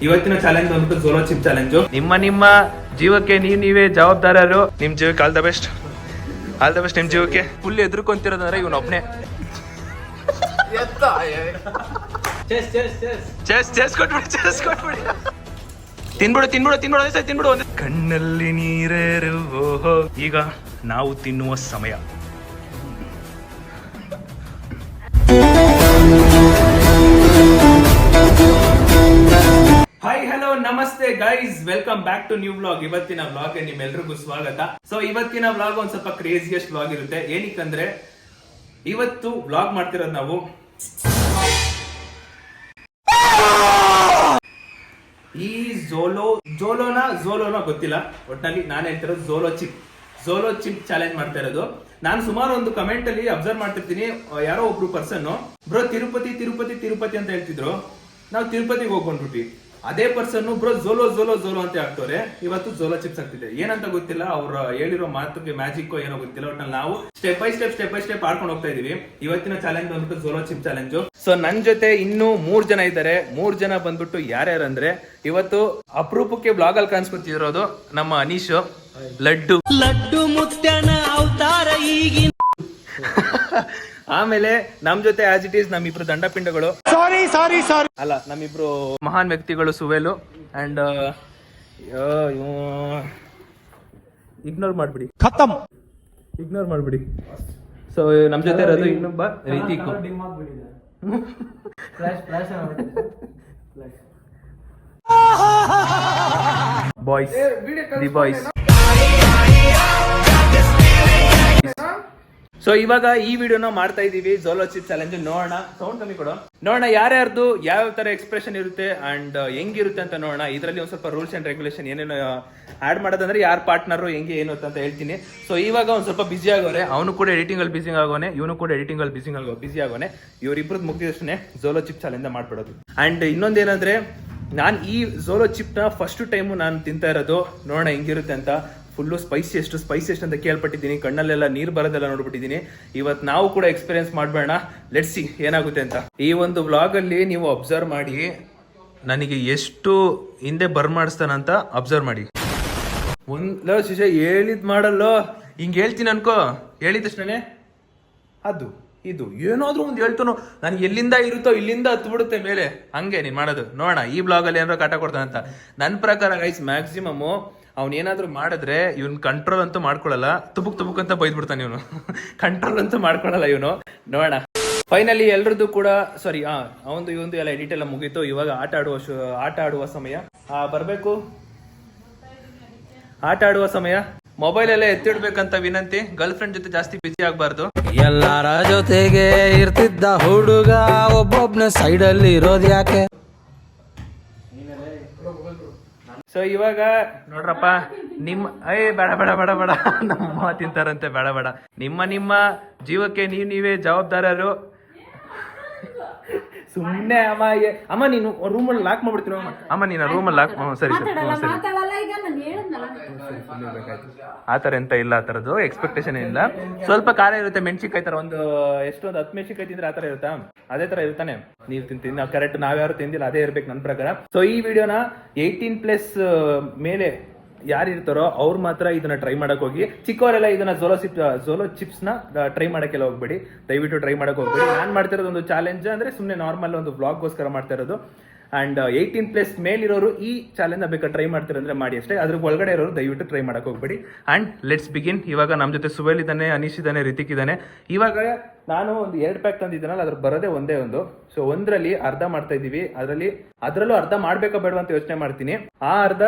ಇವತ್ತಿನ ಚಾಲೆಂಜ್ ಬಂದ್ಬಿಟ್ಟು ಝೋಲೋ chip challenge. ನಿಮ್ಮ ಜೀವಕ್ಕೆ ನೀವೇ ಜವಾಬ್ದಾರರು. ನಿಮ್ ಜೀವಕ್ಕೆ all the best, all the best. ನಿಮ್ ಜೀವಕ್ಕೆ ಫುಲ್ ಎದುರ್ಕೊಂತಿರೋದಂದ್ರೆ ಇವನೊಬ್ನೇ. ತಿನ್ಬಿಡು. ಕಣ್ಣಲ್ಲಿ ನೀರೇರು. ಓಹೋ, ಈಗ ನಾವು ತಿನ್ನುವ ಸಮಯ. Hi hello namaste guys, welcome back to new vlog. ಇವತ್ತಿನ ವ್ಲಾಗ್ ನಿಮ್ಮೆಲ್ರಿಗೂ ಸ್ವಾಗತ. ಸೊ ಇವತ್ತಿನ ವ್ಲಾಗ್ ಒಂದ್ ಸ್ವಲ್ಪ ಕ್ರೇಜಿಯಸ್ಟ್ ವ್ಲಾಗ್ ಇರುತ್ತೆ. ಏನಕ್ಕಂದ್ರೆ ಇವತ್ತು ವ್ಲಾಗ್ ಮಾಡ್ತಿರೋದು ನಾವು ಈ ಝೋಲೋನ ಗೊತ್ತಿಲ್ಲ, ಒಟ್ಟಿನಲ್ಲಿ ನಾನು ಹೇಳ್ತಿರೋದು ಝೋಲೋ ಚಿಪ್ ಚಾಲೆಂಜ್ ಮಾಡ್ತಾ ಇರೋದು. ನಾನು ಸುಮಾರು ಒಂದು ಕಮೆಂಟ್ ಅಲ್ಲಿ ಅಬ್ಸರ್ವ್ ಮಾಡ್ತಿರ್ತೀನಿ, ಯಾರೋ ಒಬ್ರು ಪರ್ಸನ್ ಬ್ರೋ ತಿರುಪತಿ ಅಂತ ಹೇಳ್ತಿದ್ರು. ನಾವು ತಿರುಪತಿಗೆ ಹೋಗ್ಕೊಂಡ್ಬಿಟ್ವಿ. ಅದೇ ಪರ್ಸನ್ ಬ್ರೋ ಝೋಲೋ ಅಂತ ಆಗ್ತವ್ರೆ. ಇವತ್ತು ಝೋಲೋ ಚಿಪ್ಸ್ ಆಗ್ತಿದೆ. ಏನಂತ ಗೊತ್ತಿಲ್ಲ, ಅವ್ರು ಹೇಳಿರೋ ಮಾತುಗೆ ಮ್ಯಾಜಿಕ್ ಏನೋ ಗೊತ್ತಿಲ್ಲ. ಒಟ್ನಲ್ಲಿ ನಾವು ಸ್ಟೆಪ್ ಬೈ ಸ್ಟೆಪ್ ಆಡ್ಕೊಂಡು ಹೋಗ್ತಾ ಇದೀವಿ. ಇವತ್ತಿನ ಚಾಲೆಂಜ್ ಬಂದ್ಬಿಟ್ಟು ಝೋಲೋ ಚಿಪ್ ಚಾಲೆಂಜ್. ಸೊ ನನ್ ಜೊತೆ ಇನ್ನೂ 3 ಜನ ಇದ್ದಾರೆ. 3 ಜನ ಬಂದ್ಬಿಟ್ಟು ಯಾರ್ಯಾರಂದ್ರೆ, ಇವತ್ತು ಅಪರೂಪಕ್ಕೆ ಬ್ಲಾಗ್ ಅಲ್ಲಿ ಕಾಣಿಸ್ಕೊತಿರೋದು ನಮ್ಮ ಅನೀಶ್, ಲಡ್ಡು ಮುತ್ಯನ ಅವತಾರ ಈಗಿನ. ಆಮೇಲೆ ನಮ್ ಜೊತೆ ಆಸ್ ಇಟ್ ಈಸ್ ನಮ್ಮಿಬ್ರು ದಂಡಪಿಂಡಗಳು, ಸಾರಿ ಅಲ್ಲ, ನಮ್ಮಿಬ್ರು ಮಹಾನ್ ವ್ಯಕ್ತಿಗಳು, ಸುವೇಲು ಅಂಡ್ ಇಗ್ನೋರ್ ಮಾಡ್ಬಿಡಿ. ಸೊ ನಮ್ ಜೊತೆ ಇರೋದು ಇನ್ನೊಬ್ಬ ರೀತಿಕ್ ಬಾಯ್ಸ್, ದಿ ಬಾಯ್ಸ್. ಸೊ ಇವಾಗ ಈ ವಿಡಿಯೋನ ಮಾಡ್ತಾ ಇದೀವಿ, ಝೋಲೋ ಚಿಪ್ ಚಾಲೆಂಜ್. ನೋಡೋಣ, ಸೌಂಡ್ ಕಮ್ಮಿ ಕೊಡು. ನೋಡೋಣ ಯಾರ್ಯಾರ್ದು ಯಾವ ತರ ಎಕ್ಸ್ಪ್ರೆಷನ್ ಇರುತ್ತೆ ಅಂಡ್ ಹೆಂಗಿರುತ್ತೆ ಅಂತ ನೋಡೋಣ. ಇದರಲ್ಲಿ ಒಂದ್ ಸ್ವಲ್ಪ ರೂಲ್ಸ್ ಅಂಡ್ ರೆಗ್ಯುಲೇಷನ್ ಏನೇನು ಆಡ್ ಮಾಡೋದಂದ್ರೆ, ಯಾರ್ ಪಾರ್ಟ್ನರ್ ಹೆಂಗೆ ಏನು ಅಂತ ಹೇಳ್ತೀನಿ. ಸೊ ಇವಾಗ ಒಂದ್ ಸ್ವಲ್ಪ ಬಿಸಿ ಆಗೋರೆ. ಅವನು ಕೂಡ ಎಡಿಟಿಂಗ್ ಅಲ್ಲಿ ಬಿಸಿ ಆಗೋನೆ, ಇವನು ಕೂಡ ಎಡಿಟಿಂಗ್ ಅಲ್ಲಿ ಬಿಸಿ ಆಗೋನೆ. ಇವ್ರಿಬ್ರದ್ದು ಮುಗಿದಷ್ಟೇ ಝೋಲೋ ಚಿಪ್ ಚಾಲೆಂಜ್ ಮಾಡ್ಬಿಡೋದು. ಅಂಡ್ ಇನ್ನೊಂದೇನಂದ್ರೆ, ನಾನು ಈ ಝೋಲೋ ಚಿಪ್ ನ ಫಸ್ಟ್ ಟೈಮು ನಾನು ತಿಂತಾ ಇರೋದು. ನೋಡೋಣ ಹೆಂಗಿರುತ್ತೆ ಅಂತ. ಫುಲ್ಲು ಸ್ಪೈಸಿ ಎಷ್ಟು ಅಂತ ಕೇಳ್ಪಟ್ಟಿದ್ದೀನಿ. ಕಣ್ಣಲ್ಲೆಲ್ಲ ನೀರು ಬರೋದೆಲ್ಲ ನೋಡ್ಬಿಟ್ಟಿದ್ದೀನಿ. ಇವತ್ತು ನಾವು ಕೂಡ ಎಕ್ಸ್ಪೀರಿಯನ್ಸ್ ಮಾಡ್ಬೇಡ. ಲೆಟ್ಸ್ ಸಿ ಏನಾಗುತ್ತೆ ಅಂತ. ಈ ಒಂದು ವ್ಲಾಗ್ ಅಲ್ಲಿ ನೀವು ಅಬ್ಸರ್ವ್ ಮಾಡಿ, ನನಗೆ ಎಷ್ಟು ಹಿಂದೆ ಮಾಡಿಸ್ತಾನಂತ ಅಬ್ಸರ್ವ್ ಮಾಡಿ. ಒಂದ್ಲೋ ಶಿಷ್ಯ ಹೇಳಿದ್ ಮಾಡಲ್ಲೋ, ಹಿಂಗ್ ಹೇಳ್ತೀನಿ ಅನ್ಕೋ, ಹೇಳಿದಷ್ಟೇ ಅದು ಇದು ಏನಾದ್ರೂ ಒಂದು ಹೇಳ್ತಾನೋ, ನನಗೆ ಎಲ್ಲಿಂದ ಇರುತ್ತೋ ಇಲ್ಲಿಂದ ಹತ್ಬಿಡುತ್ತೆ ಮೇಲೆ. ಹಂಗೆ ನೀನ್ ಮಾಡೋದು. ನೋಡೋಣ ಈ ಬ್ಲಾಗ್ ಅಲ್ಲಿ ಏನಾದ್ರು ಕಾಟ ಕೊಡ್ತಾನಂತ. ನನ್ನ ಪ್ರಕಾರ ಗೈಸ್, ಮ್ಯಾಕ್ಸಿಮಮ್ ಅವ್ನು ಏನಾದ್ರು ಮಾಡಿದ್ರೆ ಇವನ್ ಕಂಟ್ರೋಲ್ ಅಂತೂ ಮಾಡ್ಕೊಳಲ್ಲ. ತುಬುಕ್ ಅಂತ ಬೈದ್ಬಿಡ್ತಾನೆ ಇವನು. ಕಂಟ್ರೋಲ್ ಅಂತೂ ಮಾಡ್ಕೊಳಲ್ಲ ಇವನು. ನೋಡೋಣ. ಫೈನಲಿ ಎಲ್ರದ್ದು ಕೂಡ ಸಾರಿ, ಅವಂದು ಇವಂದು ಎಲ್ಲ ಎಡಿಟ್ ಎಲ್ಲ ಮುಗೀತು. ಇವಾಗ ಆಟ ಆಡುವ ಸಮಯ. ಬರ್ಬೇಕು, ಆಟ ಆಡುವ ಸಮಯ. ಮೊಬೈಲ್ ಎಲ್ಲ ಎತ್ತಿಡ್ಬೇಕಂತ ವಿನಂತಿ. ಗರ್ಲ್ ಫ್ರೆಂಡ್ ಜೊತೆ ಜಾಸ್ತಿ ಬಿಸಿ ಆಗ್ಬಾರ್ದು. ಎಲ್ಲರ ಜೊತೆಗೆ ಇರ್ತಿದ್ದ ಹುಡುಗ ಒಬ್ಬೊಬ್ನ ಸೈಡ್ ಅಲ್ಲಿ ಇರೋದ್ ಯಾಕೆ? ಸೊ ಇವಾಗ ನೋಡ್ರಪ್ಪ, ಬೇಡ ನಮ್ಮ ತಿಂತಾರಂತೆ. ಬೇಡ ನಿಮ್ಮ ಜೀವಕ್ಕೆ ನೀವೇ ಜವಾಬ್ದಾರರು. ಸುಮ್ಮನೆ ಅಮ್ಮ ನೀನು ರೂಮಲ್ಲಿ ಲಾಕ್ ಮಾಡ್ಬಿಡ್ತೀನಿ. ಅಮ್ಮ ನೀನು ರೂಮಲ್ಲಿ ಲಾಕ್. ಸರಿ ಆತರ ಎಂತ ಇಲ್ಲ, ಆ ತರದ್ದು ಎಕ್ಸ್ಪೆಕ್ಟೇಷನ್ ಇಲ್ಲ. ಸ್ವಲ್ಪ ಖಾರ ಇರುತ್ತೆ, ಮೆಣಸಿನ್ಕಾಯಿ ತರ. ಒಂದು 10 ಮೆಣಸಿನ್ಕಾಯಿ ತಿಂದ್ರೆ ಆತರ ಇರುತ್ತಾ? ಅದೇ ತರ ಇರ್ತಾನೆ. ನೀವು ತಿಂತೀನಿ, ನಾವು ಕರೆಕ್ಟ್ ನಾವ್ಯಾರು ತಿಂದಿಲ್ಲ, ಅದೇ ಇರ್ಬೇಕು ನನ್ನ ಪ್ರಕಾರ. ಸೊ ಈ ವಿಡಿಯೋನ 18+ ಮೇಲೆ ಯಾರು ಇರ್ತಾರೋ ಅವ್ರು ಮಾತ್ರ ಇದನ್ನ ಟ್ರೈ ಮಾಡಕ್ ಹೋಗಿ. ಚಿಕ್ಕವರೆಲ್ಲ ಇದನ್ನ ಝೋಲೋ ಚಿಪ್ಸ್ ನ ಟ್ರೈ ಮಾಡಕ್ಕೆಲ್ಲ ಹೋಗ್ಬೇಡಿ, ದಯವಿಟ್ಟು ಟ್ರೈ ಮಾಡಕ್ ಹೋಗ್ಬೇಡಿ. ನಾನ್ ಮಾಡ್ತಿರೋದು ಒಂದು ಚಾಲೆಂಜ್ ಅಂದ್ರೆ ಸುಮ್ಮನೆ ನಾರ್ಮಲ್ ಒಂದು ವ್ಲಾಗ್ಗೋಸ್ಕರ ಮಾಡ್ತಾ ಇರೋದು. ಅಂಡ್ 18+ ಮೇಲಿರೋರು ಈ ಚಾಲೆಂಜ್ ಬೇಕಾದ್ರೆ ಟ್ರೈ ಮಾಡ್ತಿರಂದ್ರೆ ಮಾಡಿ ಅಷ್ಟೇ. ಅದ್ರ ಒಳಗಡೆ ಇರೋರು ದಯವಿಟ್ಟು ಟ್ರೈ ಮಾಡಕ್ ಹೋಗ್ಬೇಡಿ. And let's begin. ಇವಾಗ ನಮ್ಮ ಜೊತೆ ಸುವೇಲ್ ಇದ್ದಾನೆ, ಅನೀಶ್ ಇದ್ದಾನೆ, ರಿತಿಕ್ ಇದ್ದಾನೆ. ಇವಾಗ ನಾನು ಒಂದು 2 ಪ್ಯಾಕ್ ತಂದಿದ್ದೀನಲ್ಲ, ಅದ್ರ ಬರೋದೇ ಒಂದೇ ಒಂದು. ಸೊ ಒಂದ್ರಲ್ಲಿ ಅರ್ಧ ಮಾಡ್ತಾ ಇದೀವಿ. ಅದ್ರಲ್ಲೂ ಅರ್ಧ ಮಾಡ್ಬೇಕಾ ಬೇಡ ಅಂತ ಯೋಚನೆ ಮಾಡ್ತೀನಿ. ಆ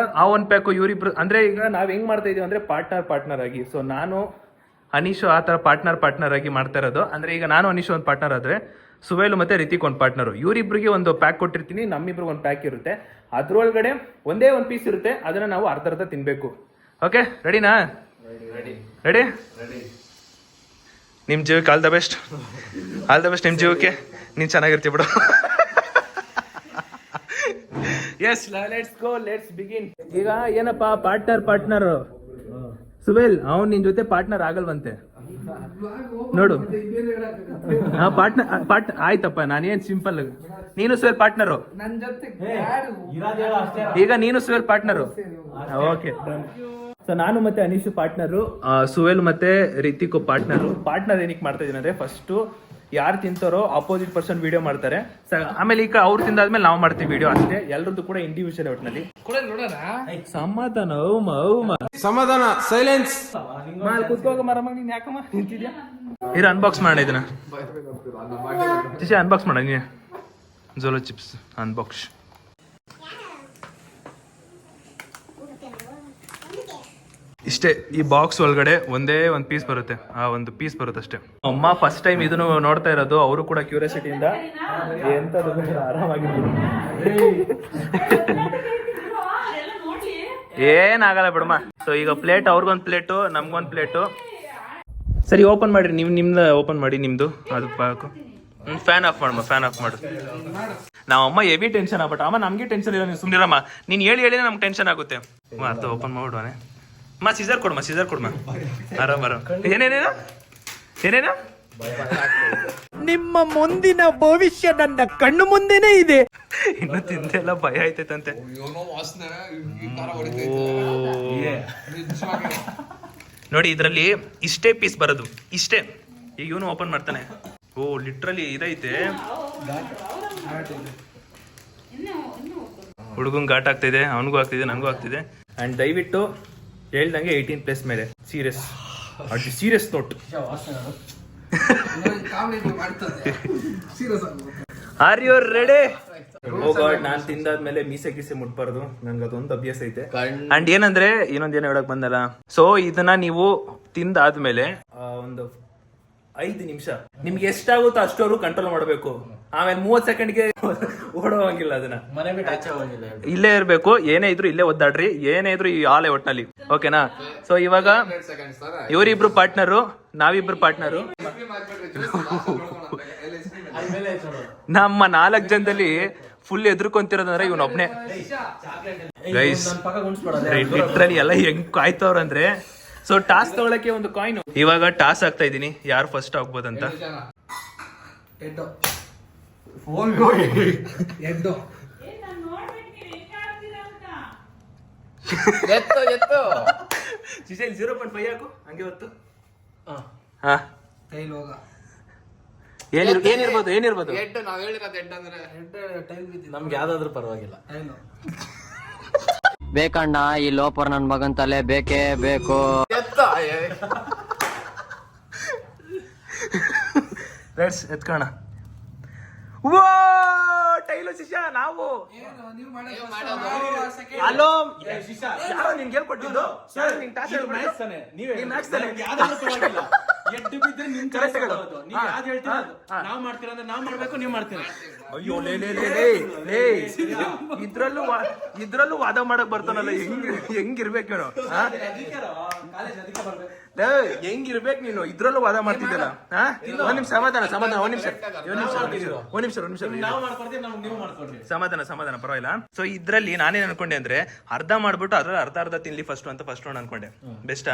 1 ಪ್ಯಾಕ್ ಇವರಿಬ್ರು ಅಂದ್ರೆ, ಈಗ ನಾವ್ ಹೆಂಗ್ ಮಾಡ್ತಾ ಇದೀವಿ ಅಂದ್ರೆ ಪಾರ್ಟ್ನರ್ ಆಗಿ. ಸೊ ನಾನು ಅನೀಶು ಆ ತರ ಪಾರ್ಟ್ನರ್ ಆಗಿ ಮಾಡ್ತಾ ಇರೋದು. ಅಂದ್ರೆ ಈಗ ನಾನು ಅನೀಶು ಒಂದು ಪಾರ್ಟ್ನರ್ ಆದ್ರೆ, ಸುವೇಲು ಮತ್ತೆ ರಿತಿಕ್ ಒಂದು ಪಾರ್ಟ್ನರ್. ಇವರಿಬ್ರಿಗೆ ಒಂದು ಪ್ಯಾಕ್ ಕೊಟ್ಟಿರ್ತೀನಿ, ನಮ್ಮಿಬ್ರಿಗೆ ಒಂದು ಪ್ಯಾಕ್ ಇರುತ್ತೆ. ಅದ್ರೊಳಗಡೆ ಒಂದೇ ಒಂದು ಪೀಸ್ ಇರುತ್ತೆ, ಅದನ್ನ ನಾವು ಅರ್ಧ ತಿನ್ಬೇಕು. ಓಕೆ, ರೆಡಿನಾ? ರೆಡಿ. ನಿಮ್ ಜೀವಕ್ಕೆ ಆಲ್ ದ ಬೆಸ್ಟ್. ನಿಮ್ ಜೀವಕ್ಕೆ ನೀನ್ ಚೆನ್ನಾಗಿರ್ತೀವಿ ಬಿಡು. Yes, let's go, let's begin. ಈಗ ಏನಪ್ಪಾ ಪಾರ್ಟ್ನರ್ ಸುವೇಲ್, ಅವ್ನು ನಿನ್ ಜೊತೆ ಪಾರ್ಟ್ನರ್ ಆಗಲ್ವಂತೆ. ನೋಡು, ಪಾರ್ಟ್ನರ್ ಆಯ್ತಪ್ಪ. ನಾನೇನ್ ಸಿಂಪಲ್ ನೀನು ಸುವೆಲ್ ಪಾರ್ಟ್ನರು. ನನ್ ಜೊತೆ ಈಗ ನೀನು ಸುವೆಲ್ ಪಾರ್ಟ್ನರು. ಓಕೆ ಸೊ ನಾನು ಮತ್ತೆ ಅನೀಶ್ ಪಾರ್ಟ್ನರು, ಸುವೆಲ್ ಮತ್ತೆ ರಿತಿಕ್ ಪಾರ್ಟ್ನರ್ ಏನಕ್ಕೆ ಮಾಡ್ತಾ ಇದೀನಿ ಅಂದ್ರೆ, ಫಸ್ಟ್ ಯಾರು ತಿಂತಾರೋ ಅಪೋಸಿಟ್ ಪರ್ಸನ್ ವಿಡಿಯೋ ಮಾಡ್ತಾರೆ, ಆಮೇಲೆ ಈಗ ಅವ್ರು ತಿಂದಾದ್ಮೇಲೆ ನಾವು ಮಾಡ್ತೀವಿ ವಿಡಿಯೋ ಅಷ್ಟೇ. ಎಲ್ಲರದ್ದು ಕೂಡ ಇಂಡಿವಿಜುವಲ್ ಒಟ್ಟಿನಲ್ಲಿ ಸಮಾಧಾನ ಸೈಲೆನ್ಸ್. ಕುತ್ಕೋಗ ಮರಮ್ಮ, ನೀನ್ ಯಾಕಮ್ಮ ನಿಂತಿದ್ಯಾ? ಇರ ಅನ್ಬಾಕ್ಸ್ ಮಾಡೋಣ ಇದನ್ನ. ಅನ್ಬಾಕ್ಸ್ ಮಾಡ ನೀ ಜೋಲೋ ಚಿಪ್ಸ್ ಅನ್ಬಾಕ್ಸ್. ಇಷ್ಟೇ, ಈ ಬಾಕ್ಸ್ ಒಳಗಡೆ ಒಂದೇ ಒಂದು ಪೀಸ್ ಬರುತ್ತೆ, ಒಂದು ಪೀಸ್ ಬರುತ್ತೆ ಅಷ್ಟೇ. ಅಮ್ಮ ಫಸ್ಟ್ ಟೈಮ್ ಇದನ್ನು ನೋಡ್ತಾ ಇರೋದು, ಅವರು ಕೂಡ ಕ್ಯೂರಿಯಾಸಿಟಿಯಿಂದ ಎಂತದ್ದು ಆರಾಮಾಗಿರ್ಬೋದು. ಏನಾಗಲ್ಲ ಬಿಡಮ್ಮ. ಸೊ ಈಗ ಪ್ಲೇಟ್, ಅವ್ರಿಗೊಂದು ಪ್ಲೇಟು, ನಮ್ಗೊಂದು ಪ್ಲೇಟು. ಸರಿ ಓಪನ್ ಮಾಡಿರಿ, ನಿಮ್ದು ಓಪನ್ ಮಾಡಿ ನಿಮ್ದು. ಅದು ಬಾಕು ಫ್ಯಾನ್ ಆಫ್ ಮಾಡಮ್ಮ, ಫ್ಯಾನ್ ಆಫ್ ಮಾಡು. ನಾವಮ್ಮ ಹೆವಿ ಟೆನ್ಷನ್ ಆಗ್ಬಿಟ್ಟ. ಅಮ್ಮ ನಮ್ಗೆ ಟೆನ್ಷನ್ ಇಲ್ಲ, ನೀವು ಸುಮ್ಮನಿರಮ್ಮ. ನೀನು ಹೇಳಿ ನಮ್ಗೆ ಟೆನ್ಷನ್ ಆಗುತ್ತೆ. ಅದು ಓಪನ್ ಮಾಡ್ಬಿಡುವಾನೆ. ಅಮ್ಮ ಸೀಸರ್ ಕೊಡಮ್ಮ ಆರಾಮ. ಏನೇನ ನಿಮ್ಮ ಮುಂದಿನ ಭವಿಷ್ಯ ನನ್ನ ಕಣ್ಣು ಮುಂದೆನೇ ಇದೆ. ಇನ್ನು ತಿಂದೆಲ್ಲ ಭಯ ಆಯ್ತೈತಂತೆ. ನೋಡಿ ಇದ್ರಲ್ಲಿ ಇಷ್ಟೇ ಪೀಸ್ ಬರೋದು, ಇಷ್ಟೇ. ಈಗ ಇವನು ಓಪನ್ ಮಾಡ್ತಾನೆ. ಓ ಲಿಟ್ರಲಿ ಇದೈತೆ, ಹುಡುಗಂಗೆ ಘಾಟ್ ಆಗ್ತಿದೆ, ಅವನಿಗೂ ಆಗ್ತಿದೆ, ನನಗೂ ಆಗ್ತಿದೆ. ಅಂಡ್ ದಯವಿಟ್ಟು ಹೇಳ್ದಂಗೆ 18+ ಮೇಲೆ serious note. Are you ready? Oh God, ನಾನ್ ತಿಂದಾದ್ಮೇಲೆ ಮೀಸೆ ಗೀಸೆ ಮುಟ್ಬಾರ್ದು, ನನ್ಗೆ ಅದೊಂದು ಅಭ್ಯಾಸ ಐತೆ. ಅಂಡ್ ಏನಂದ್ರೆ ಇನ್ನೊಂದೇನು ಹೇಳಕ್ ಬಂದಲ್ಲ, ಸೊ ಇದನ್ನ ನೀವು ತಿಂದಾದ್ಮೇಲೆ ಒಂದು 5 ನಿಮಿಷ ನಿಮ್ಗೆ ಎಷ್ಟಾಗುತ್ತೋ ಅಷ್ಟವರು ಕಂಟ್ರೋಲ್ ಮಾಡಬೇಕು. ಆಮೇಲೆ 30 ಸೆಕೆಂಡ್ಗೆ ಓಡೋವಂಗಿಲ್ಲ, ಅದನ್ನ ಮನೆ ಬಿಟ್ಟು ಆಚೆ ಹೋಗಿಲ್ಲ, ಇಲ್ಲೇ ಇರ್ಬೇಕು. ಏನೇ ಇದ್ರು ಇಲ್ಲೇ ಒದ್ದಾಡ್ರಿ, ಏನೇ ಇದ್ರು ಈ ಆಲೆ ಒಟ್ನಲ್ಲಿ, ಓಕೆನಾ? ಸೊ ಇವಾಗ ಇವರಿಬ್ರು ಪಾರ್ಟ್ನರು, ನಾವಿಬ್ರು ಪಾರ್ಟ್ನರು. ನಮ್ಮ 4 ಜನದಲ್ಲಿ ಫುಲ್ ಎದುರ್ಕೊಂತಿರೋದಂದ್ರೆ ಇವನೊಬ್ನೇ. ಗೈಸ್ ಲಿಟ್ರಲಿ ಎಲ್ಲ ಹೆಂಗ್ ಕಾಯ್ತವ್ರಂದ್ರೆ. ಸೊ ಟಾಸ್ ತಗೊಳಕ್ಕೆ ಒಂದು ಕಾಯಿನ್. ಇವಾಗ ಟಾಸ್ ಆಗ್ತಾ ಇದೀನಿ, ಯಾರು ಫಸ್ಟ್ ಆಗ್ಬೋದಂತ. ಚಿಸೆಲ್ 0.5 ಹಾಕು, ಹಂಗೆ ಹೊತ್ತು. ಹಾ ಏನಿರ್ಬೋದು ನಮ್ಗೆ ಯಾವ್ದಾದ್ರು ಪರವಾಗಿಲ್ಲ. ಬೇಕಣ್ಣ ಈ ಲೋಪರ್ ನನ್ ಮಗನ್ ತಲೆ ಬೇಕೇ ಬೇಕು. ಎತ್ಕೋಣ. ಟೈಲು ಶಿಷ್ಯ ನಾವು ಹಲೋ ಯಾರೋ ನಿನ್ಗೆ ಹೇಳ್ಕೊಟ್ಟಿದ್ದು. ಇದ್ರಲ್ಲೂ ವಾದ ಮಾಡಕ್ ಬರ್ತಾನಲ್ಲ, ಹೆಂಗಿರ್ಬೇಕೇನೋ, ಹೆಂಗಿರ್ಬೇಕು ನೀನು? ಇದ್ರಲ್ಲೂ ವಾದ ಮಾಡ್ತಿದ್ದಲ್ಲ. ಒಂದ್ ನಿಮಿಷ ಸಮಾಧಾನ, ಸಮಾಧಾನ ಪರವಾಗಿಲ್ಲ. ಸೊ ಇದ್ರಲ್ಲಿ ನಾನೇನ್ ಅನ್ಕೊಂಡೆ ಅಂದ್ರೆ, ಅರ್ಧ ಮಾಡ್ಬಿಟ್ಟು ಅದ್ರಲ್ಲಿ ಅರ್ಧ ತಿನ್ಲಿ ಫಸ್ಟ್ ಅಂತ ಫಸ್ಟ್ ರೌಂಡ್ ಅನ್ಕೊಂಡೆ. ಬೆಸ್ಟಾ?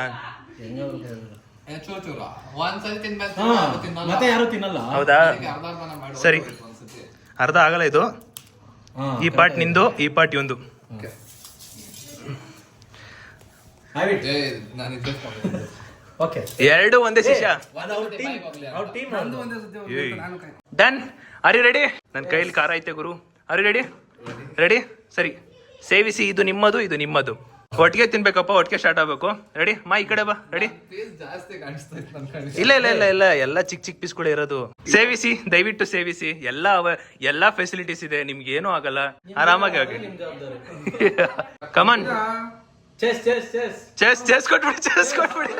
ಮತ್ತೆ ಯಾರು ತಿನ್ನಲ್ಲ. ಹೌದಾ? ಸರಿ, ಅರ್ಧ ಆಗಲ್ಲ ಇದು. ಈ ಪಾರ್ಟ್ ನಿಂದು, ಈ ಪಾರ್ಟ್ ಇವಂದು. ಎರಡು ಒಂದೇ ಶಿಷ್ಯ. ಡನ್. Are you ready? ನನ್ನ ಕೈಯಲ್ಲಿ ಖಾರ ಐತೆ ಗುರು. Are you ready? ರೆಡಿ? ಸರಿ, ಸೇವಿಸಿ. ಇದು ನಿಮ್ಮದು, ಇದು ನಿಮ್ಮದು. ಒಟ್ಟಿಗೆ ತಿನ್ಬೇಕಪ್ಪ, ಒಟ್ಟಿಗೆ ಸ್ಟಾರ್ಟ್ ಆಗ್ಬೇಕು. ರೆಡಿ? ಮಾ ಈ ಕಡೆ ಬಾ. ರೆಡಿ? ಇಲ್ಲ ಎಲ್ಲ ಚಿಕ್ಕ ಪೀಸ್ಗಳು ಇರೋದು. ಸೇವಿಸಿ, ದಯವಿಟ್ಟು ಸೇವಿಸಿ. ಎಲ್ಲಾ ಫೆಸಿಲಿಟೀಸ್ ಇದೆ, ನಿಮ್ಗೆ ಏನೂ ಆಗಲ್ಲ, ಆರಾಮಾಗಿ ಆಗಿ. ಕಮಾನ್, ಚೆಸ್ ಕೊಟ್ಬಿಡಿ.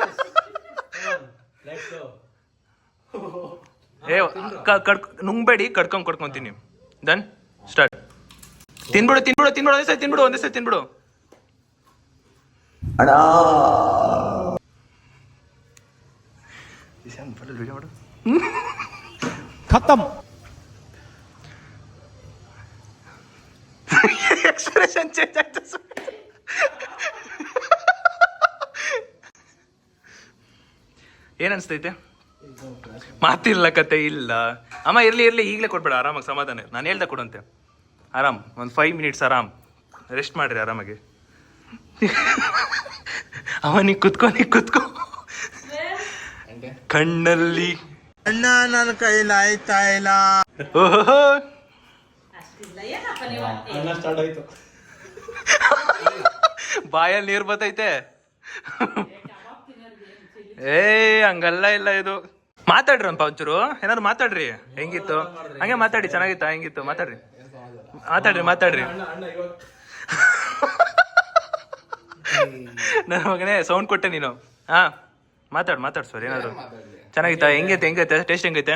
ನುಂಗ್ಬೇಡಿ, ಕಡ್ಕೊಂತೀನಿ. Done, start. ತಿನ್ಬಿಡು ಒಂದೇ ಸರಿ ತಿನ್ಬಿಡು. ಖತಮ್. ಎಕ್ಸ್ಪ್ರೆಷನ್ ಚೇಂಜ್ ಆಯ್ತು. ಏನ್ ಅನ್ಸ್ತೈತೆ? ಮಾತಿಲ್ಲ, ಕತೆ ಇಲ್ಲ. ಅಮ್ಮ ಇರ್ಲಿ ಈಗಲೇ ಕೊಡ್ಬೇಡ, ಆರಾಮಾಗಿ ಸಮಾಧಾನ. ನಾನು ಹೇಳ್ದೆ ಕೊಡುವಂತೆ. ಆರಾಮ್ ಒಂದು 5 ಮಿನಿಟ್ಸ್ ಆರಾಮ್ ರೆಸ್ಟ್ ಮಾಡ್ರಿ ಆರಾಮಾಗಿ. ಅವ ನೀ ಕುತ್ಕೋ ಕಣ್ಣಲ್ಲಿ ಅಣ್ಣ ನನ್ನ ಕೈಲಾಯ್ತಾ ಇಲ್ಲ. ಓಹೋ ಬಾಯಲ್ಲಿ ನೀರು ಬತ್ತೈತೆ. ಹಂಗಲ್ಲ ಇಲ್ಲ ಇದು. ಮಾತಾಡ್ರಪ್ಪ ಒಂಚೂರು, ಏನಾದ್ರು ಮಾತಾಡ್ರಿ. ಹೆಂಗಿತ್ತು ಹಂಗೆ ಮಾತಾಡಿ. ಚೆನ್ನಾಗಿತ್ತ? ಹೆಂಗಿತ್ತು? ಮಾತಾಡ್ರಿ. ನನ್ನ ಮಗನೇ ಸೌಂಡ್ ಕೊಟ್ಟೆ ನೀನು. ಹಾ ಮಾತಾಡ್ ಸರ್. ಏನಾದ್ರು ಚೆನ್ನಾಗಿತ್ತಾ? ಹೆಂಗೈತೆ ಟೇಸ್ಟ್ ಹೆಂಗೈತೆ?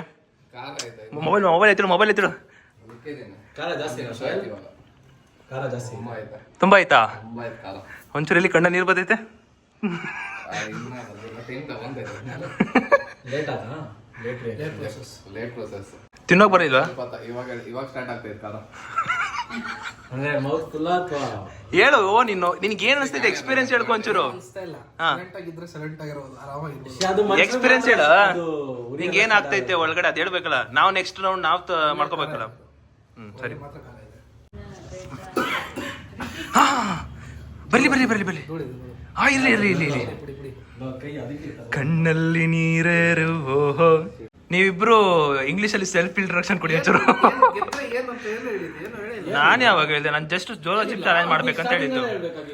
ಮೊಬೈಲ್ ಎತ್ತಿಡು. ತುಂಬಾ ಆಯ್ತಾ? ಒಂಚೂರು ಇಲ್ಲಿ ಕಣ್ಣ ನೀರು ಬರ್ತೈತೆ. ತಿನ್ನೋಕ್ ಬರಲಿಲ್ವಾ? ಹೇಳು ನಿನ್ಗೆ ಏನ್ ಅನ್ಸ್ತೈತೆ? ಎಕ್ಸ್ಪೀರಿಯನ್ಸ್ ಹೇಳ್ಕೊ ಒಂಚೂರು. ಎಕ್ಸ್ಪೀರಿಯನ್ಸ್ ಹೇಳ. ನಿಂಗೆ ಏನ್ ಆಗ್ತೈತೆ ಒಳಗಡೆ ಅದ್ ಹೇಳ್ಬೇಕಲ್ಲ. ನಾವು ನೆಕ್ಸ್ಟ್ ರೌಂಡ್ ಮಾಡ್ಕೋಬೇಕಲ್ಲ. ಸರಿ ಬರ್ಲಿ. ಇರ್ಲಿ. ಕಣ್ಣಲ್ಲಿ ನೀರೇರು. ಓಹೋ, ನೀವಿಬ್ರು ಇಂಗ್ಲಿಷ್ ಅಲ್ಲಿ ಸೆಲ್ಫ್ ಇಂಟ್ರಡಕ್ಷನ್ ಕೊಡಿ ಒಂಚೂರು. ನಾನು ಯಾವಾಗ ಹೇಳಿದೆ? ನಾನು ಜಸ್ಟ್ ಜೋಲೋ ಚಿಪ್ಸ್ ಅರೇಂಜ್ ಮಾಡ್ಬೇಕಂತ ಹೇಳಿದ್ದು.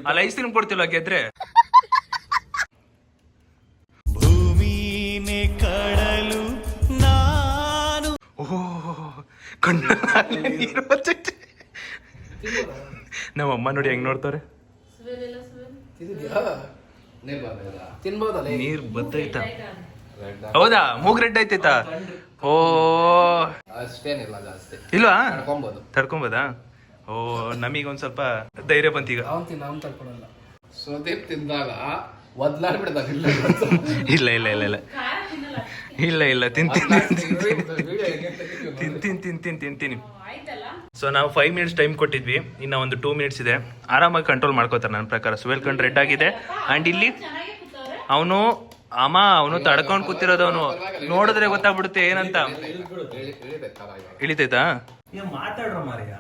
ಅಲ್ಲಿ ಐಸ್ ಕ್ರೀಮ್ ಕೊಡ್ತಿಲ್ವ ಗೆದ್ರೆ? ಭೂಮಿನೇ ಕಡಲು ನಾನು. ಓಹೋ, ಕಣ್ಣಲ್ಲಿ ನೀರು ಬರ್ತೈತೆ. ನಮ್ಮಮ್ಮ ನೋಡಿ ಹೆಂಗ್ ನೋಡ್ತಾರೆ. ನೀರ್ ಬತ್ತೈತಾ? ಹೌದಾ? ಮೂಗ್ ರೆಡ್ ಐತೈತಾ? ಓ ಅಷ್ಟೇನಿಲ್ಲ ಜಾಸ್ತಿ. ಇಲ್ವಾ? ತಡ್ಕೊಂಬೋದಾ? ಓ, ನಮಗೊಂದ್ ಸ್ವಲ್ಪ ಧೈರ್ಯ ಬಂತ ಈಗ. ಸುದೀಪ್ ತಿಂದಾಗ ಒದ್ಲಾಡ್ಬಿಡ್ತಾನೆ. ಇಲ್ಲ ತಿಂತೀನಿ. ಸೊ ನಾವು 5 ಮಿನಿಟ್ಸ್ ಟೈಮ್ ಕೊಟ್ಟಿದ್ವಿ. ಇನ್ನ ಒಂದು 2 ಮಿನಿಟ್ಸ್ ಇದೆ. ಆರಾಮಾಗಿ ಕಂಟ್ರೋಲ್ ಮಾಡ್ಕೋತಾರೆ ನನ್ನ ಪ್ರಕಾರ. ಸುವೇಲ್ ಕಣ್ ರೆಡ್ ಆಗಿದೆ. ಅಂಡ್ ಇಲ್ಲಿ ಅವನು ತಡ್ಕೊಂಡ್ ಕೂತಿರೋದು. ಅವನು ನೋಡಿದ್ರೆ ಗೊತ್ತಾಗ್ಬಿಡುತ್ತೆ ಏನಂತ. ಇಳಿತೈತಾ? ಮಾತಾಡ್ರೋ ಮಾರಿಯ.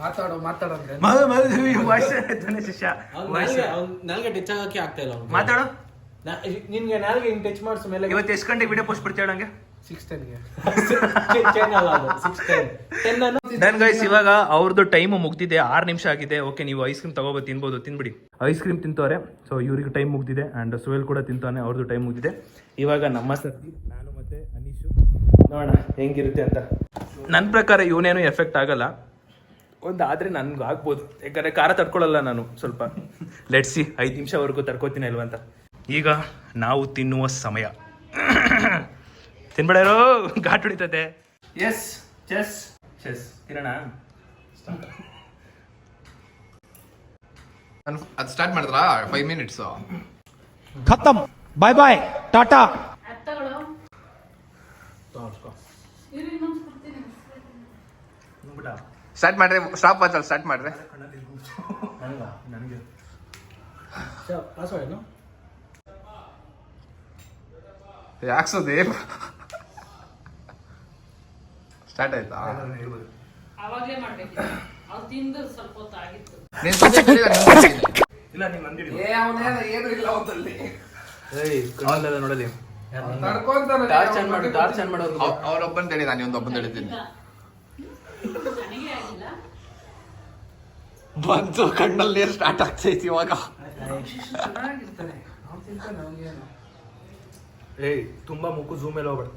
ಮಾತಾಡು. ನಿನ್ಗೆ ನಾಲ್ಗೆ ಹಿಂಗ್ ಟಚ್ ಮಾಡಿಸ್ ಮೇಲೆ ಇವತ್ತು ಎಷ್ಟು ಗಂಟೆಗೆ ವಿಡಿಯೋ ಪೋಸ್ಟ್ ಬಿಡ್ತೀಯ ನಂಗೆ? 6:10 ಡನ್ ಗೈಸ್. ಇವಾಗ ಅವ್ರದ್ದು ಟೈಮ್ ಮುಗ್ದಿದೆ. 6 ನಿಮಿಷ ಆಗಿದೆ. ಓಕೆ, ನೀವು ಐಸ್ ಕ್ರೀಮ್ ತಗೋಬೋದು, ತಿನ್ಬಿಡಿ. ಐಸ್ ಕ್ರೀಮ್ ತಿಂತವ್ರೆ. ಸೊ ಇವ್ರಿಗೆ ಟೈಮ್ ಮುಗ್ದಿದೆ. ಅಂಡ್ ಸುವೇಲ್ ಕೂಡ ತಿಂತಾನೆ, ಅವ್ರದ್ದು ಟೈಮ್ ಮುಗ್ದಿದೆ. ಇವಾಗ ನಮ್ಮ ಸರ್ತಿ, ನಾನು ಮತ್ತೆ ಅನೀಶು ನೋಡೋಣ ಹೆಂಗಿರುತ್ತೆ ಅಂತ. ನನ್ನ ಪ್ರಕಾರ ಇವನೇನು ಎಫೆಕ್ಟ್ ಆಗಲ್ಲ. ಆದ್ರೆ ನನ್ಗೆ ಆಗ್ಬೋದು, ಯಾಕಂದ್ರೆ ಖಾರ ತಡ್ಕೊಳ್ಳಲ್ಲ ನಾನು ಸ್ವಲ್ಪ. ಲೆಟ್ಸಿ 5 ನಿಮಿಷವರೆಗೂ ತಡ್ಕೋತೀನಿ ಅಲ್ವಾ ಅಂತ. ಈಗ ನಾವು ತಿನ್ನುವ ಸಮಯ. ತಿನ್ಬೇಡಾರೋ, ಘಾಟ್ ಹೊಡಿತದೆ. ಎಸ್ ಚೆಸ್ ತಿನ್ನೋಣ. ಅದು ಸ್ಟಾರ್ಟ್ ಮಾಡಿದ್ರಾ? 5 ಮಿನಿಟ್ಸ್ खत्म. Bye bye tata. ಸ್ಟಾರ್ಟ್ ಮಾಡ್ರಿ. ಸ್ಟಾಪ್ ವಾಚ್ ಸ್ಟಾರ್ಟ್ ಮಾಡ್ರಿ. ನನಗೆ ಯಾಕೆ ಸುದೀಪ್? ಸ್ಟಾರ್ಟ್ ಆಯ್ತಾ? ಅವಾಗ್ಲೇ ಮಾಡ್ಬೇಕು. ಅವ್ರು ತಿಂದು ಸ್ವಲ್ಪ ಹೊತ್ತು ಆಗಿತ್ತು. ಇಲ್ಲ ನೀನ್ ನಂದಿಡಿ. ಏನು ಇಲ್ಲ ಅವತ್ತಲ್ಲಿ. ನೋಡಲಿ. ಅವ್ರೊಬ್ಬನ್ ತಡಿ, ನಾನು ಇನ್ನೊಬ್ಬನ್ ತಡಿತೀನಿ. ನನಗೆ ಆಗಿಲ್ಲ. ಬಂತು ಕಣ್ಣಲ್ಲಿ ಸ್ಟಾರ್ಟ್ ಆಗ್ತೈತಿ ಇವಾಗ. ತುಂಬಾ ಮುಕ್ಕು ಝೂಮ್ ಮೇಲೆ ಹೋಗ್ಬೇಡ.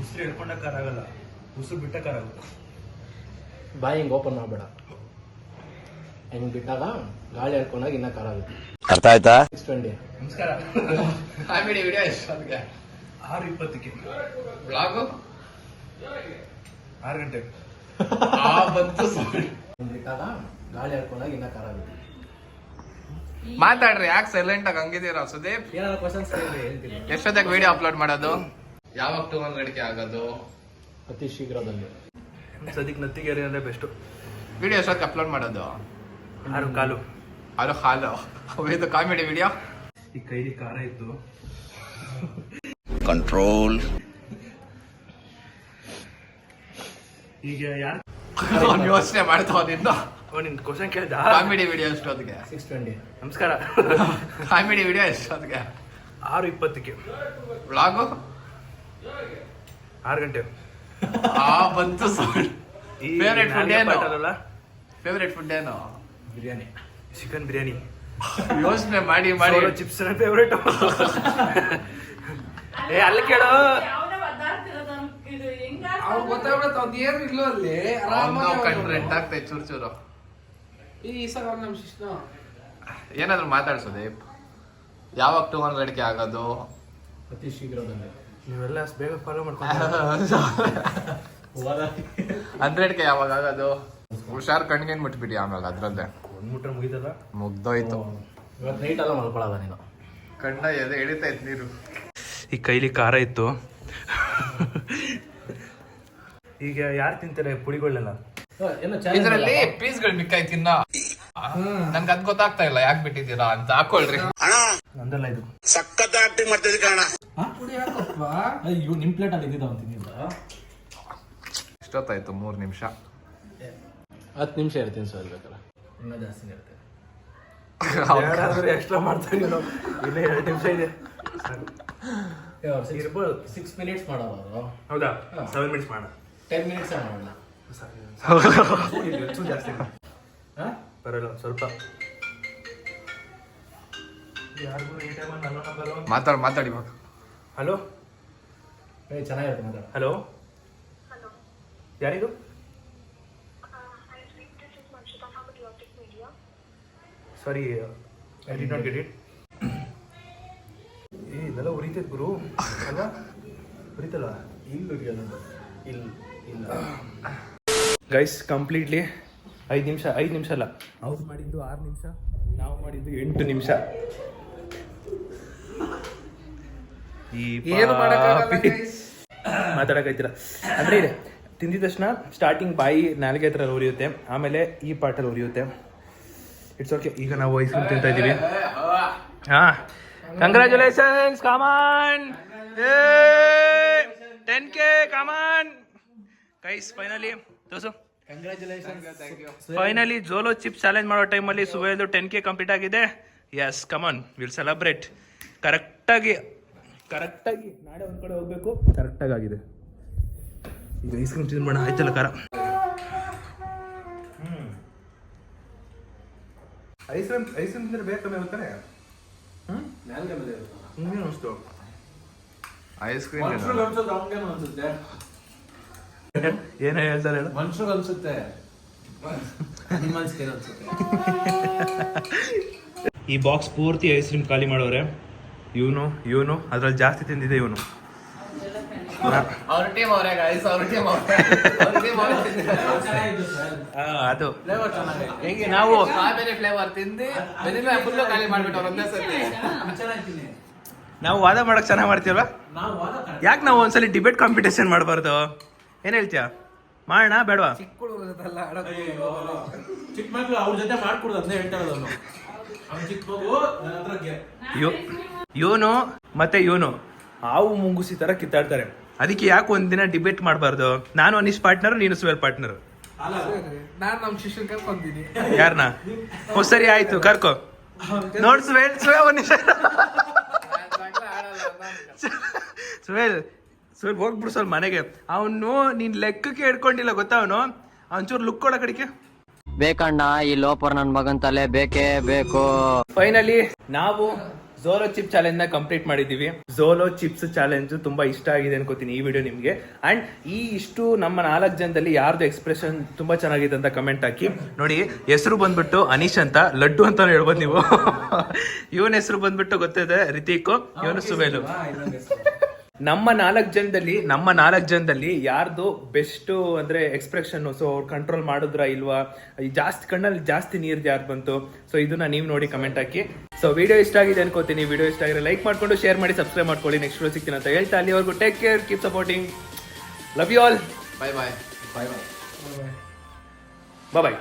ಉಸಿರು ಹಿಡ್ಕೊಂಡ ಕಾರಾಗಲ್ಲ, ಉಸಿರು ಬಿಟ್ಟ ಕಾರಾಗುತ್ತೆ. ಬಾಯಿ ಹಿಂಗ್ ಓಪನ್ ಮಾಡ್ಬೇಡ. ಹೆಂಗ್ ಬಿಟ್ಟಾಗ ಗಾಳಿ ಹೇಳ್ಕೊಂಡಾಗ ಇನ್ನ ಖಾರ ಆಗುತ್ತೆ. ಅರ್ಥ ಆಯ್ತಾ? 6:20. ನಮಸ್ಕಾರ. ವಿಡಿಯೋ ಎಷ್ಟೊತ್ತಿಗೆ? 6:20ಕ್ಕೆ. ಬ್ಲಾಗು 6 ಗಂಟೆಗೆ. ಬಂತು. ಹಿಂಗ್ ಬಿಟ್ಟಾಗ ಗಾಳಿ ಹೇಳ್ಕೊಂಡಾಗ ಇನ್ನ ಖಾರ ಆಗುತ್ತೆ. ಮಾತಾಡ್ರಿ, ಯಾಕೆ ಸೈಲೆಂಟ್ ಆಗಿ ಹಂಗಿದ್ದೀರಾ ಸುದೀಪ್? ಏನಾದ್ರು ಕ್ವಶನ್ಸ್ ಹೇಳ್ತೀನಿ. ಎಷ್ಟೊತ್ತಿಗೆ ವಿಡಿಯೋ ಅಪ್ಲೋಡ್ ಮಾಡೋದು? ಯಾವಾಗ 200ಕ್ಕೆ ಆಗೋದು? ಅತಿ ಶೀಘ್ರದಲ್ಲಿ. ಸದ್ಯಕ್ಕೆ ನತ್ತಿಗೆರೆ ಅಂದ್ರೆ ಬೆಸ್ಟ್. ವಿಡಿಯೋ ಎಷ್ಟೊತ್ತಿಗೆ ಅಪ್ಲೋಡ್ ಮಾಡೋದು? 6:15. ಹಾಲು ಇದು ಕಾಮಿಡಿ ವಿಡಿಯೋ. ಈ ಕೈಲಿ ಖಾರ ಇತ್ತು. ಕಂಟ್ರೋಲ್. ಈಗ ಯಾರು ಅವ್ನು ಯೋಚನೆ ಮಾಡ್ತಾವ ನಿನ್ನ ನಿನ್ ಕ್ವಶನ್ ಕೇಳ್ದ? ಕಾಮಿಡಿ ವಿಡಿಯೋ ಎಷ್ಟೊತ್ತಿಗೆ? 6:20. ನಮಸ್ಕಾರ. ಕಾಮಿಡಿ ವಿಡಿಯೋ ಎಷ್ಟೊತ್ತಿಗೆ? 6:20ಕ್ಕೆ. ವ್ಲಾಗು 6 ಗಂಟೆ. ಬಂತು. ಈ ಫೇವ್ರೆಟ್ ಫುಡ್ ಏನು? ಅಲ್ಲ, ಫೇವ್ರೆಟ್ ಫುಡ್ ಏನು? ಬಿರಿಯಾನಿ. ಚಿಕನ್ ಬಿರಿಯಾನಿ. ಯೋಚನೆ ಮಾಡಿ ಮಾಡಿ ಚಿಪ್ಸ್ ಫೇವ್ರೇಟ್. ಏ ಅಲ್ಲಿ ಕೇಳೋ. ಯಾವನ ಒದ್ದಾಡ್ತಿರೋದು ಇದು ಹೆಂಗ ಅವ್ರು ಗೊತ್ತಾಗ್ಬಿಡುತ್ತೆ ಅವ್ನು ಏನು ಇಲ್ಲೋ ಅಲ್ಲಿ ಕಂಡ್ರೆ ಎಂಟಾಗ್ತೈತೆ ಚೂರು ಚೂರು. ಈ ಸಲ ನಮ್ಮ ಶಿಷ್ಣ ಏನಾದ್ರು ಮಾತಾಡ್ಸೋದೆ. ಯಾವಾಗ 200ಕ್ಕೆ ಆಗೋದು? ಅತಿ ಶೀಘ್ರದಲ್ಲಿ. ನೀವೆಲ್ಲ ಬೇಗ ಫಾಲೋ ಮಾಡ್ಕೊಂಡು 100ಕ್ಕೆ ಯಾವಾಗ ಆಗೋದು? ಹುಷಾರ್ ಕಣ್ಗೇನ್ ಮುಟ್ಬಿಡಿ ಆಮೇಲೆ ಅದ್ರದ್ದೇ ಮುಟ್ರೆ ಮುಗಿದಲ್ಲ. ಮುಗ್ದೋಯ್ತು. ಇವತ್ತು ನೈಟ್ ಎಲ್ಲ ಮಲ್ಕೊಳ್ಳಲ್ಲ ನೀನು. ಕಣ್ಣ ಎದೆ ಎಳಿತೈತ್ ನೀರು. ಈ ಕೈಲಿ ಖಾರ ಇತ್ತು. ಈಗ ಯಾರು ತಿಂತಾರೆ ಪುಡಿಗಳನ್ನೆಲ್ಲ? ಏನೋ ಇದರಲ್ಲಿ ಪೀಸ್ಗಳು ಮಿಕ್ಕಾಯ್ತು ಇನ್ನ. ನನ್ಗೆ ಅದ್ ಗೊತ್ತಾಗ್ತಾ ಇಲ್ಲ ಯಾಕೆ ಬಿಟ್ಟಿದ್ದೀರಾ ಅಂತ. ಹಾಕೊಳ್ರಿ. ನಂದಲ್ಲ ಇದು. ಪುಡಿ ಹಾಕಪ್ಪ. ಅಯ್ಯೋ ನಿಮ್ ಪ್ಲೇಟ್ ಅಲ್ಲಿ ಇದ್ದಿದ್ದ ಅಂತ ತಿಂದಿದ್ದ. ಎಷ್ಟೊತ್ತಾಯ್ತು? 3 ನಿಮಿಷ. 10 ನಿಮಿಷ ಇರ್ತೀನಿ ಸರ್ ಬೇಕಾರೆ. ಇನ್ನೂ ಜಾಸ್ತಿನೇ ಇರ್ತೇನೆ. ಎಕ್ಸ್ಟ್ರಾ ಮಾಡ್ತಾರೆ. ಇನ್ನೂ 2 ನಿಮಿಷ ಇದೆ. ಇರ್ಬೋದು. 6 ಮಿನಿಟ್ಸ್ ಮಾಡೋರು ಅವರು. ಹೌದಾ? 7 ಮಿನಿಟ್ಸ್ ಮಾಡೋಣ. 10 ಮಿನಿಟ್ಸ್ ಮಾಡೋಣ. ಜಾಸ್ತಿ ಬರಲ್ಲ ಸ್ವಲ್ಪ. ಯಾರಿಗೂ ಈ ಟೈಮಲ್ಲಿ ನನ್ನ ನಂಬರು. ಮಾತಾಡಿ ಇವಾಗ. ಹಲೋ, ಚೆನ್ನಾಗಿರುತ್ತೆ ಮಾತಾಡ. ಹಲೋ, ಯಾರಿದು? Sorry, I did not get it. ಇದೆಲ್ಲ ಉರಿತೈತೆ ಗುರು ಅಲ್ವಾ? ಉರಿತಲ್ಲ? ಇಲ್ಲ ಗೈಸ್, ಕಂಪ್ಲೀಟ್ಲಿ 5 ನಿಮಿಷ ಅಲ್ಲ, ಅವ್ರು ಮಾಡಿದ್ದು 6 ನಿಮಿಷ, ನಾವು ಮಾಡಿದ್ದು 8 ನಿಮಿಷ. ಮಾತಾಡಕೈತಿರ ಅಂದ್ರೆ ಇದೆ. ತಿಂದಿದ ತಕ್ಷಣ ಸ್ಟಾರ್ಟಿಂಗ್ ಬಾಯಿ ನಾಲ್ಗೆ ಹತ್ರ ಉರಿಯುತ್ತೆ, ಆಮೇಲೆ ಈ ಪಾರ್ಟಲ್ಲಿ ಉರಿಯುತ್ತೆ. It's okay. ಈಗ ನಾವು ಐಸ್ ಕ್ರೀಮ್ ತಿಂತಾ ಇದ್ದೀವಿ. ಹಾ, congratulations, come on 10K, come on guys. Finally ತೋರ್ಸು. ಫೈನಲಿ ಜೋಲೋ ಚಿಪ್ಸ್ ಚಾಲೆಂಜ್ ಮಾಡೋ ಟೈಮಲ್ಲಿ ಸುವೇಲ್ದು 10K ಕಂಪ್ಲೀಟ್ ಆಗಿದೆ. Yes, come on, will celebrate. ಕರೆಕ್ಟಾಗಿ ನಾಳೆ ಒಂದು ಕಡೆ ಹೋಗ್ಬೇಕು. ಕರೆಕ್ಟಾಗಿ ಆಗಿದೆ. ಈಗ ಐಸ್ ಕ್ರೀಮ್ ತಿಂದು ಮಾಡೋಣ. ಆಯ್ತಲ್ಲ ಖಾರ. ಐಸ್ ಕ್ರೀಮ್ ತಿಂದ್ರೆ ಬೇಗ ಕಮ್ಮಿ ಹೋಗ್ತಾನೆ. ಹಿಂಗೇನು ಅನಿಸ್ತು? ಐಸ್ ಕ್ರೀಮ್ ಏನೋ ಹೇಳ್ತಾರೆ ಹೇಳು. ಮನುಷ್ಯರು ಅನ್ಸುತ್ತೆ, ಅನಿಮಲ್ಸ್ಗೆ ಅನ್ಸುತ್ತೆ. ಈ ಬಾಕ್ಸ್ ಪೂರ್ತಿ ಐಸ್ ಕ್ರೀಮ್ ಖಾಲಿ ಮಾಡೋರೆ. ಇವನು ಅದ್ರಲ್ಲಿ ಜಾಸ್ತಿ ತಿಂದಿದೆ. ಇವನು ಅವ್ರ ಟೀಮ್ ಅವ್ರೆ ಗೈಸ್, ಅವ್ರ ಟೀಮ್ ಅದು ಫ್ಲೇವರ್ ಚೆನ್ನಾಗಿದೆ. ಹೆಂಗೆ ನಾವು ಸ್ಟ್ರಾಬೆರಿ ಫ್ಲೇವರ್ ತಿಂದು ವೆನಿಲಾ ಫುಲ್ ಖಾಲಿ ಮಾಡ್ಬಿಟ್ಟು ಅವ್ರು ಒಂದೇ ಸತಿ. ನಾವು ವಾದ ಮಾಡಕ್ ಚೆನ್ನಾಗಿ ಮಾಡ್ತೀವಲ್ಲ. ಯಾಕೆ ನಾವು ಒಂದ್ಸಲಿ ಡಿಬೇಟ್ ಕಾಂಪಿಟೇಷನ್ ಮಾಡಬಾರ್ದು? ಏನ್ ಹೇಳ್ತೀಯ? ಮಾಡೋಣ ಬೇಡವಾ? ಚಿಕ್ಕ ಮಕ್ಳು ಅವ್ರ ಜೊತೆ ಮಾಡ್ಕೊಡುದು ಅದನ್ನೇ ಹೇಳ್ತಾ ಇರೋದು. ಇವನು ಮತ್ತೆ ಇವನು ಹಾವು ಮುಂಗುಸಿ ತರ ಕಿತ್ತಾಡ್ತಾರೆ. ಅದಕ್ಕೆ ಯಾಕೆ ಒಂದಿನ ಡಿಬೇಟ್ ಮಾಡಬಾರ್ದು? ನಾನು ಅನೀಶ್ ಪಾರ್ಟ್ನರ್, ನೀನು ಸುವೇಲ್ ಪಾರ್ಟ್ನರ್. ನಾನು ನಮ್ಮ ಶಿಷ್ಯನ ಕರ್ಕೊಂತೀನಿ. ಯಾರನ್ನ? ಸರಿ ಆಯ್ತು, ಕರ್ಕೋ. ನೋಡ್ ಸುವೇಲ್ ಒಂದ್ ನಿಮಿಷ. ಸುವೇಲ್ ಹೋಗ್ಬಿಡು ಸ್ವಲ್ಪ ಮನೆಗೆ. ಅವನು ನೀನ್ ಲೆಕ್ಕಕ್ಕೆ ಹಿಡ್ಕೊಂಡಿಲ್ಲ ಗೊತ್ತಾ? ಅವನು ಒಂಚೂರು ಲುಕ್ ಕೊಡ ಕಡಿಕೆ. ಬೇಕಣ್ಣ, ಈ ಲೋಪರ್ ನನ್ ಮಗನ್ ತಲೆ ಬೇಕೇ ಬೇಕು. ಫೈನಲಿ ನಾವು ಝೋಲೋ ಚಿಪ್ ಚಾಲೆಂಜ್ ನ ಕಂಪ್ಲೀಟ್ ಮಾಡಿದೀವಿ. ಝೋಲೋ ಚಿಪ್ಸ್ ಚಾಲೆಂಜ್ ತುಂಬಾ ಇಷ್ಟ ಆಗಿದೆ ಅನ್ಕೋತೀನಿ ಈ ವಿಡಿಯೋ ನಿಮ್ಗೆ. ಅಂಡ್ ಇಷ್ಟು ನಮ್ಮ 4 ಜನದಲ್ಲಿ ಯಾರ್ದು ಎಕ್ಸ್ಪ್ರೆಷನ್ ತುಂಬಾ ಚೆನ್ನಾಗಿದೆ ಅಂತ ಕಮೆಂಟ್ ಹಾಕಿ. ನೋಡಿ, ಹೆಸರು ಬಂದ್ಬಿಟ್ಟು ಅನೀಶ್ ಅಂತ, ಲಡ್ಡು ಅಂತ ಹೇಳ್ಬೋದು ನೀವು. ಇವನ ಹೆಸರು ಬಂದ್ಬಿಟ್ಟು ಗೊತ್ತಿದೆ ರಿತಿಕ್, ಇವನು ಸುವೇಲು. ನಮ್ಮ 4 ಜನದಲ್ಲಿ ಯಾರ್ದು ಬೆಸ್ಟ್ ಅಂದ್ರೆ ಎಕ್ಸ್ಪ್ರೆಷನ್, ಸೊ ಅವ್ರು ಕಂಟ್ರೋಲ್ ಮಾಡಿದ್ರ ಇಲ್ವಾ, ಜಾಸ್ತಿ ಕಣ್ಣಲ್ಲಿ ಜಾಸ್ತಿ ನೀರ್ದು ಯಾರು ಬಂತು, ಸೊ ಇದನ್ನ ನೀವು ನೋಡಿ ಕಮೆಂಟ್ ಹಾಕಿ. ಸೊ ವಿಡಿಯೋ ಇಷ್ಟ ಆಗಿದೆ ಅನ್ಕೋತೀನಿ. ವಿಡಿಯೋ ಇಷ್ಟ ಆಗಿದ್ರೆ ಲೈಕ್ ಮಾಡ್ಕೊಂಡು ಶೇರ್ ಮಾಡಿ, ಸಬ್ಸ್ಕ್ರೈಬ್ ಮಾಡ್ಕೊಳ್ಳಿ. ನೆಕ್ಸ್ಟ್ ವಿಡಿಯೋ ಸಿಗ್ತೀನಿ ಅಂತ ಹೇಳ್ತಾ ಅಲ್ಲಿವರೆಗೂ take care, keep supporting, love you all, bye bye. Bye.